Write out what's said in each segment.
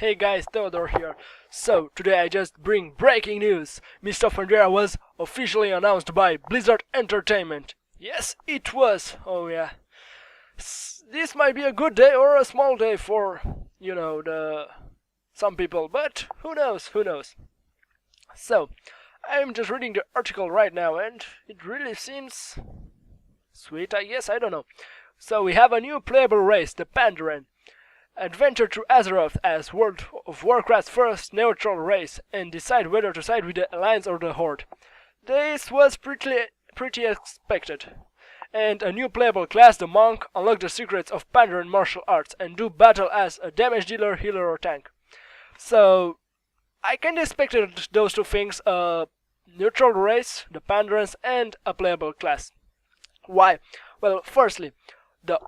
Hey guys, Theodore here. So, today I just bring breaking news. Mist of Pandaria was officially announced by Blizzard Entertainment. Yes, it was. Oh yeah. This might be a good day or a small day for, the some people, but who knows, who knows. So, I'm just reading the article right now and it really seems sweet, I guess, I don't know. So, we have a new playable race, the Pandaren. Adventure through Azeroth as World of Warcraft's first neutral race and decide whether to side with the Alliance or the Horde. This was pretty expected. And a new playable class, the Monk, unlock the secrets of Pandaren martial arts and do battle as a damage dealer, healer or tank. So, I kinda expected those two things, a neutral race, the Pandarans, and a playable class. Why? Well, firstly, the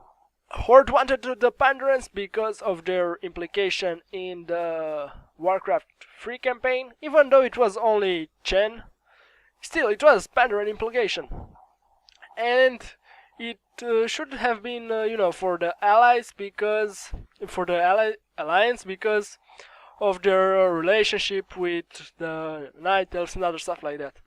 Horde wanted the Pandarans because of their implication in the Warcraft free campaign, even though it was only Chen. Still, it was Pandaran implication. And it should have been, for the allies for the alliance because of their relationship with the Night Elves and other stuff like that.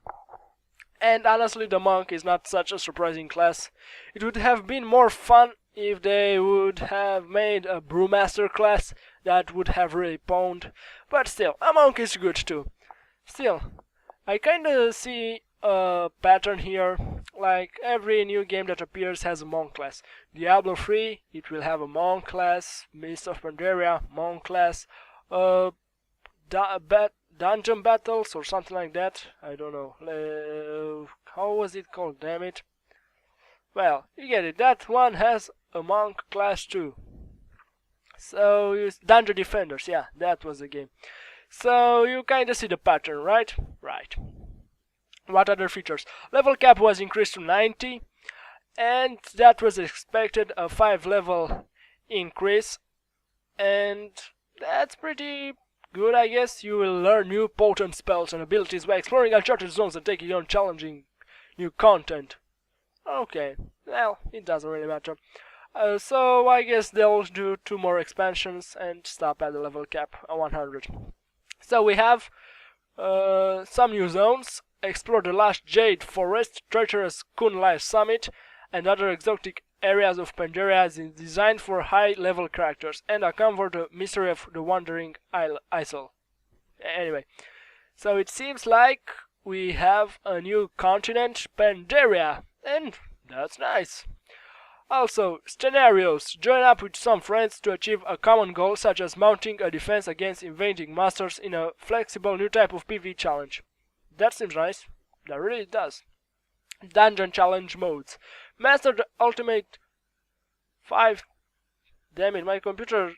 And honestly, the Monk is not such a surprising class. It would have been more fun if they would have made a Brewmaster class. That would have really pwned. But still, a Monk is good too. Still, I kinda see a pattern here. Like every new game that appears has a Monk class. Diablo 3, it will have a Monk class. Mist of Pandaria, Monk class. Dungeon battles or something like that. I don't know. How was it called? Damn it. Well, you get it. That one has a Monk class too. So, Dungeon Defenders. Yeah, that was the game. So, you kinda see the pattern, right? Right. What other features? Level cap was increased to 90. And that was expected, a 5 level increase. And that's pretty good, I guess. You will learn new potent spells and abilities by exploring uncharted zones and taking on challenging new content. Okay, well, it doesn't really matter. So I guess they'll do 2 more expansions and stop at the level cap, 100. So we have some new zones. Explore the last Jade Forest, treacherous Kunlai Summit, and other exotic areas of Pandaria designed for high-level characters, and uncover the mystery of the Wandering Isle. Anyway, so it seems like we have a new continent, Pandaria, and that's nice. Also, scenarios. Join up with some friends to achieve a common goal, such as mounting a defense against invading monsters in a flexible new type of PvE challenge. That seems nice. That really does. Dungeon challenge modes. Master the ultimate 5. Damn it, my computer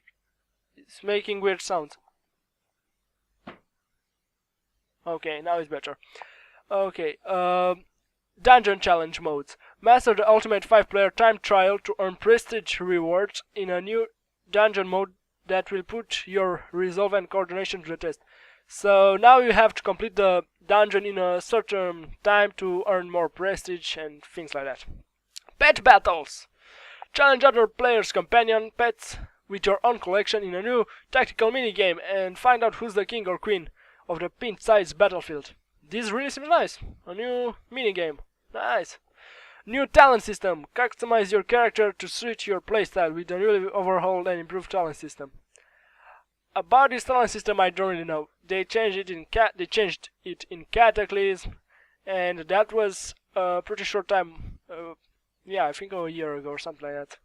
is making weird sounds. Okay, now it's better. Okay, Dungeon challenge modes. Master the ultimate 5-player time trial to earn prestige rewards in a new dungeon mode that will put your resolve and coordination to the test. So now you have to complete the dungeon in a certain time to earn more prestige and things like that. Pet battles. Challenge other players' companion pets with your own collection in a new tactical minigame and find out who's the king or queen of the pint-sized battlefield. This really seems nice. A new minigame. Nice. New talent system. Customize your character to suit your playstyle with a newly overhauled and improved talent system. About this talent system, I don't really know. They changed it in Cataclysm, and that was a pretty short time. Yeah, I think a year ago or something like that.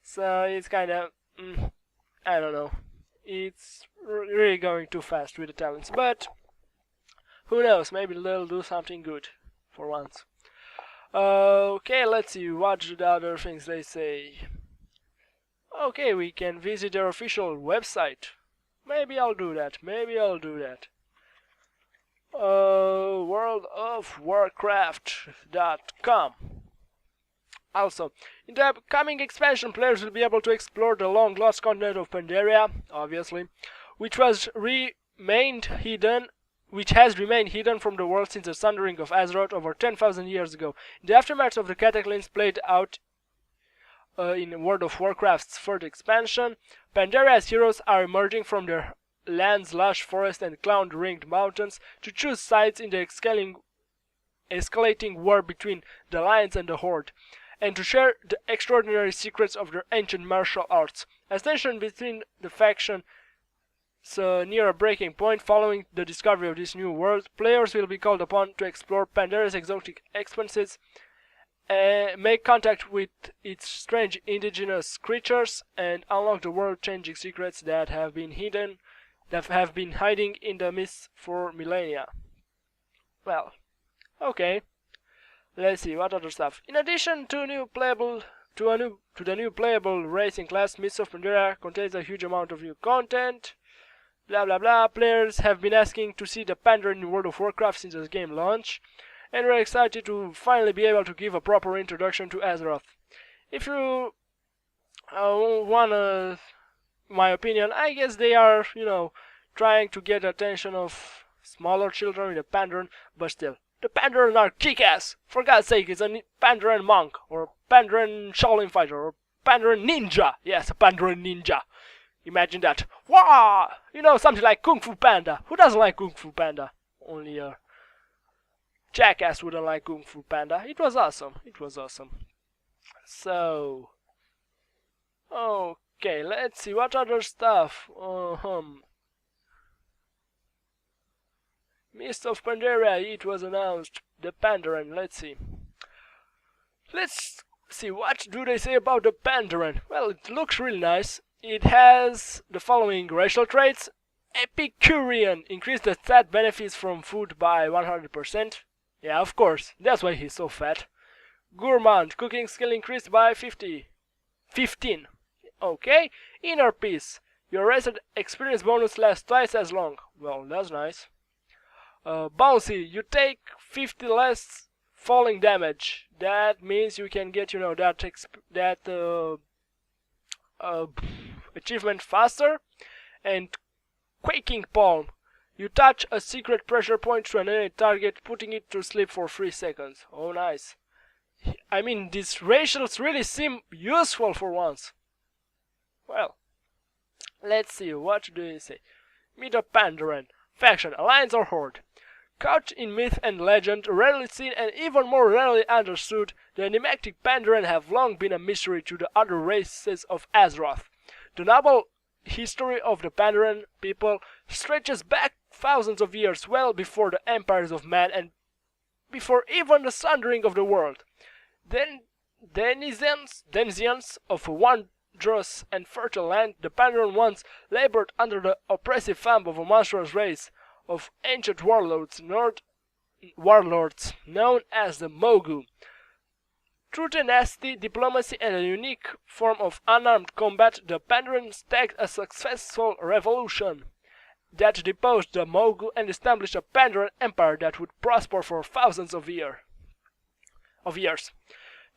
So it's kind of, I don't know. It's really going too fast with the talents, but who knows? Maybe they'll do something good for once. Okay, let's see. What the other things they say? Okay, we can visit their official website. Maybe I'll do that. worldofwarcraft.com. Also, in the upcoming expansion, players will be able to explore the long-lost continent of Pandaria, obviously, which has remained hidden from the world since the sundering of Azeroth over 10,000 years ago. In the aftermath of the cataclysms played out in World of Warcraft's third expansion, Pandaria's heroes are emerging from their lands, lush forest, and cloud-ringed mountains to choose sides in the escalating war between the Alliance and the Horde, and to share the extraordinary secrets of their ancient martial arts. As tension between the factions near a breaking point following the discovery of this new world, players will be called upon to explore Pandaria's exotic expanses, make contact with its strange indigenous creatures, and unlock the world-changing secrets that have been hiding in the mist for millennia. Well, okay. Let's see what other stuff. In addition to the new playable racing class, Mists of Pandaria contains a huge amount of new content. Blah blah blah. Players have been asking to see the Pandaria in World of Warcraft since the game launch, and we're excited to finally be able to give a proper introduction to Azeroth. If you want my opinion, I guess they are, trying to get the attention of smaller children with the Pandaren, but still. The Pandaren are kick-ass! For God's sake, it's a Pandaren monk, or Pandaren Shaolin fighter, or Pandaren ninja! Yes, a Pandaren ninja! Imagine that. Wah! Something like Kung Fu Panda. Who doesn't like Kung Fu Panda? Only a jackass wouldn't like Kung Fu Panda. It was awesome. So... okay, let's see. What other stuff? Mist of Pandaria, it was announced. The Pandaren, let's see. Let's see, what do they say about the Pandaren? Well, it looks really nice. It has the following racial traits. Epicurean, increase the stat benefits from food by 100%. Yeah, of course, that's why he's so fat. Gourmand, cooking skill increased by 15. Okay. Inner Peace, your rested experience bonus lasts twice as long. Well, that's nice. Bouncy, you take 50 less falling damage. That means you can get, that achievement faster. And Quaking Palm, you touch a secret pressure point to an enemy target, putting it to sleep for 3 seconds. Oh, nice. I mean, these racials really seem useful for once. Well, let's see, what do they say? Meet a Pandaren. Faction, Alliance or Horde. Couched in myth and legend, rarely seen and even more rarely understood, the enigmatic Pandaren have long been a mystery to the other races of Azeroth. The noble history of the Pandaren people stretches back thousands of years, well before the empires of man and before even the sundering of the world. Denizens of a wondrous and fertile land, the Pandaren once labored under the oppressive thumb of a monstrous race of ancient warlords known as the Mogu. Through tenacity, diplomacy, and a unique form of unarmed combat, the Pandaren staged a successful revolution that deposed the Mogu and established a Pandaren empire that would prosper for thousands of years.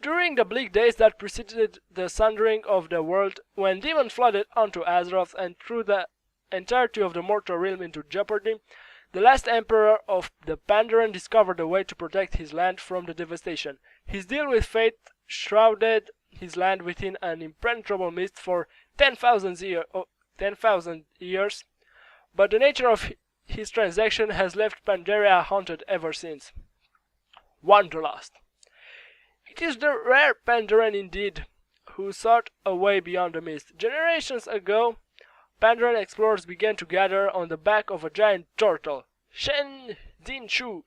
During the bleak days that preceded the sundering of the world, when demons flooded onto Azeroth and threw the entirety of the mortal realm into jeopardy, the last emperor of the Pandaren discovered a way to protect his land from the devastation. His deal with fate shrouded his land within an impenetrable mist for 10,000 years, but the nature of his transaction has left Pandaria haunted ever since. Wanderlust. It is the rare Pandaren indeed, who sought a way beyond the mist. Generations ago, Pandaren explorers began to gather on the back of a giant turtle, Shen Zin Su.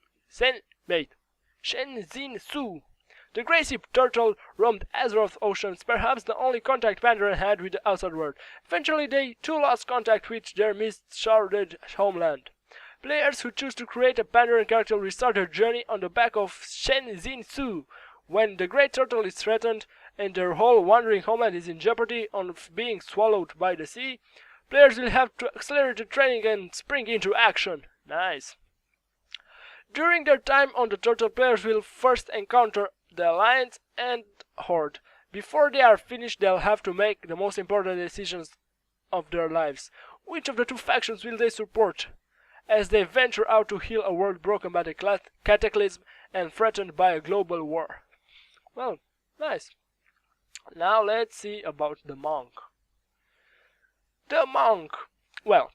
The grey sea turtle roamed Azeroth oceans, perhaps the only contact Pandaren had with the outside world. Eventually they too lost contact with their mist-shrouded homeland. Players who choose to create a Pandaren character will start their journey on the back of Shen Zin Su. When the great turtle is threatened and their whole wandering homeland is in jeopardy of being swallowed by the sea, players will have to accelerate the training and spring into action. Nice. During their time on the turtle, players will first encounter the Alliance and Horde. Before they are finished, they'll have to make the most important decisions of their lives. Which of the two factions will they support as they venture out to heal a world broken by the cataclysm and threatened by a global war? Well, nice. Now let's see about the monk. The monk. Well,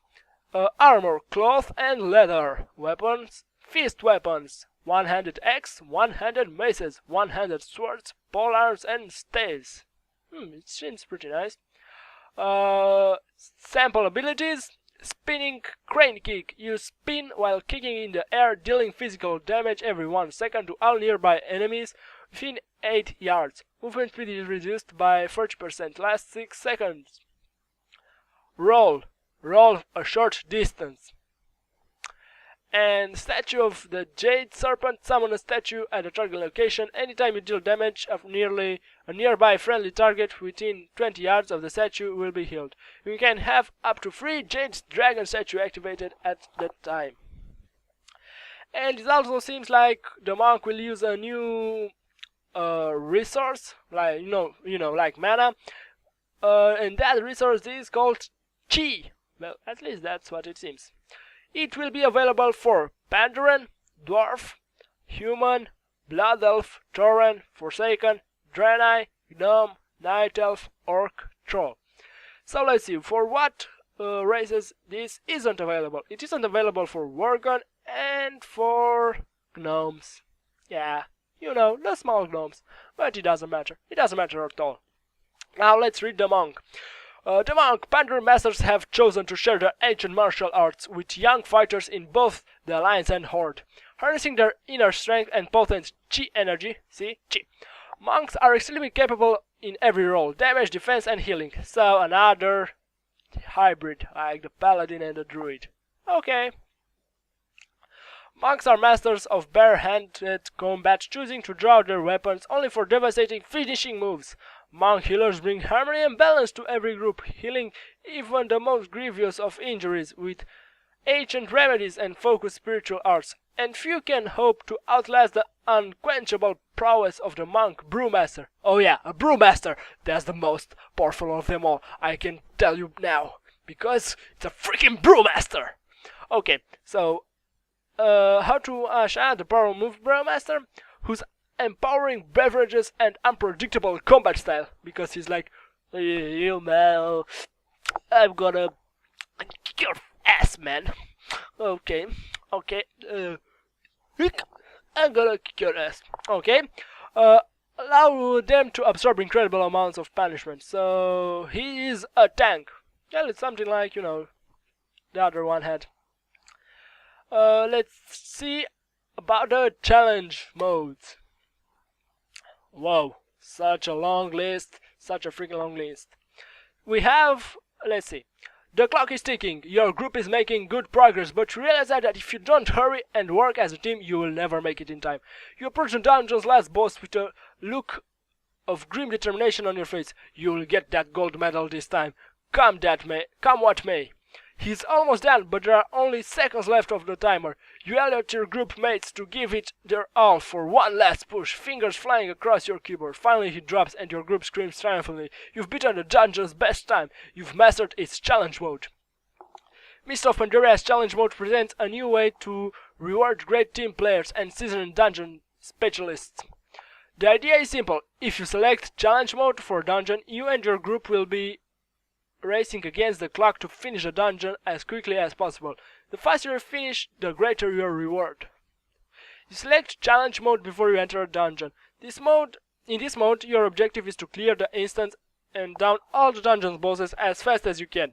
Armor, cloth and leather. Weapons, fist weapons. One-handed axe, one-handed maces, one-handed swords, polearms and staves. It seems pretty nice. Sample abilities. Spinning crane kick. You spin while kicking in the air, dealing physical damage every 1 second to all nearby enemies within 8 yards. Movement speed is reduced by 40%. Last 6 seconds. Roll. Roll a short distance. And Statue of the Jade Serpent. Summon a statue at a target location. Anytime you deal damage of nearly a nearby friendly target within 20 yards of the statue will be healed. You can have up to 3 Jade Dragon statue activated at that time. And it also seems like the monk will use a new resource, like like mana, and that resource is called Chi. Well, at least that's what it seems. It will be available for Pandaren, Dwarf, Human, Blood Elf, Tauren, Forsaken, Draenei, Gnome, Night Elf, Orc, Troll. So let's see, for what races this isn't available. It isn't available for Worgen and for Gnomes. Yeah, the small gnomes. But it doesn't matter. It doesn't matter at all. Now let's read the monk. The monk Pandaren masters have chosen to share their ancient martial arts with young fighters in both the Alliance and Horde. Harnessing their inner strength and potent Chi energy, see, Chi, monks are extremely capable in every role, damage, defense and healing. So another hybrid, like the paladin and the druid. Okay. Monks are masters of bare-handed combat, choosing to draw their weapons only for devastating finishing moves. Monk healers bring harmony and balance to every group, healing even the most grievous of injuries with ancient remedies and focused spiritual arts. And few can hope to outlast the unquenchable prowess of the monk brewmaster. Oh yeah, a brewmaster! That's the most powerful of them all, I can tell you now, because it's a freaking brewmaster! Okay, so how to shine the power move brewmaster, whose empowering beverages and unpredictable combat style, because he's like, you man, I'm gonna kick your ass, man. Okay, I'm gonna kick your ass. Okay, allow them to absorb incredible amounts of punishment. So he is a tank. Well, it's something like the other one had. Let's see about the challenge modes. Whoa, such a long list, such a freaking long list. We have, let's see, the clock is ticking, your group is making good progress, but realize that if you don't hurry and work as a team, you will never make it in time. You approach the dungeon's last boss with a look of grim determination on your face. You will get that gold medal this time, come what may. He's almost done, but there are only seconds left of the timer. You yell at your group mates to give it their all for one last push, fingers flying across your keyboard. Finally he drops and your group screams triumphantly. You've beaten the dungeon's best time. You've mastered its challenge mode. Mist of Pandaria's challenge mode presents a new way to reward great team players and seasoned dungeon specialists. The idea is simple. If you select challenge mode for dungeon, you and your group will be racing against the clock to finish the dungeon as quickly as possible. The faster you finish, the greater your reward. You select challenge mode before you enter a dungeon. In this mode, your objective is to clear the instance and down all the dungeon's bosses as fast as you can.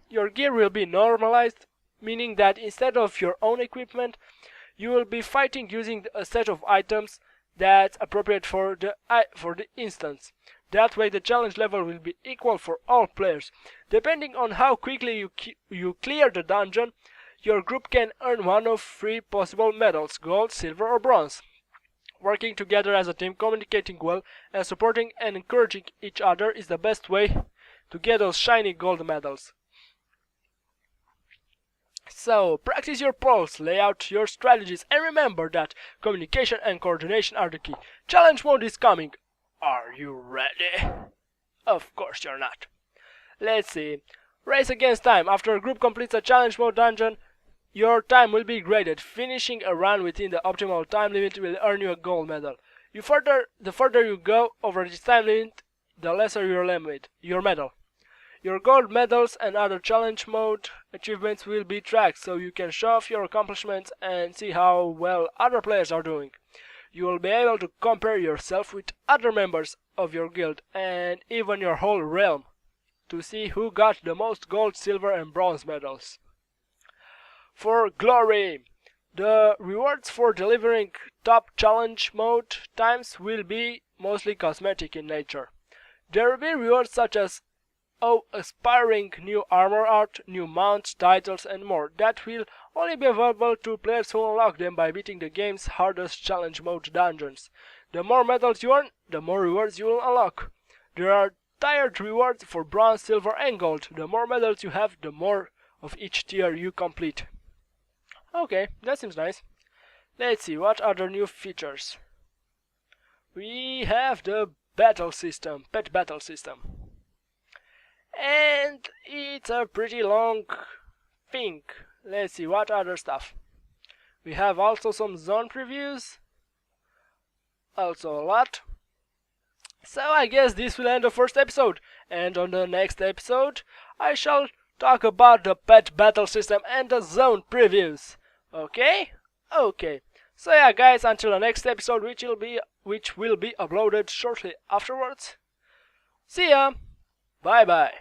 Your gear will be normalized, meaning that instead of your own equipment, you will be fighting using a set of items that's appropriate for the instance. That way the challenge level will be equal for all players. Depending on how quickly you clear the dungeon, your group can earn one of 3 possible medals, gold, silver or bronze. Working together as a team, communicating well, and supporting and encouraging each other is the best way to get those shiny gold medals. So, practice your pulse, lay out your strategies, and remember that communication and coordination are the key. Challenge mode is coming. Are you ready? Of course you're not. Let's see. Race against time. After a group completes a challenge mode dungeon, your time will be graded. Finishing a run within the optimal time limit will earn you a gold medal. The further you go over this time limit, the lesser your medal. Your gold medals and other challenge mode achievements will be tracked so you can show off your accomplishments and see how well other players are doing. You will be able to compare yourself with other members of your guild and even your whole realm to see who got the most gold, silver and bronze medals. For glory, the rewards for delivering top challenge mode times will be mostly cosmetic in nature. There will be rewards such as aspiring new armor art, new mounts, titles and more that will only be available to players who unlock them by beating the game's hardest challenge mode dungeons. The more medals you earn, the more rewards you will unlock. There are tiered rewards for bronze, silver and gold. The more medals you have, the more of each tier you complete. Okay, that seems nice. Let's see, what other new features? We have the battle system, pet battle system. And it's a pretty long thing. Let's see, what other stuff? We have also some zone previews. Also a lot. So I guess this will end the first episode. And on the next episode, I shall talk about the pet battle system and the zone previews. Okay? Okay. So yeah guys, until the next episode which will be uploaded shortly afterwards. See ya! Bye bye!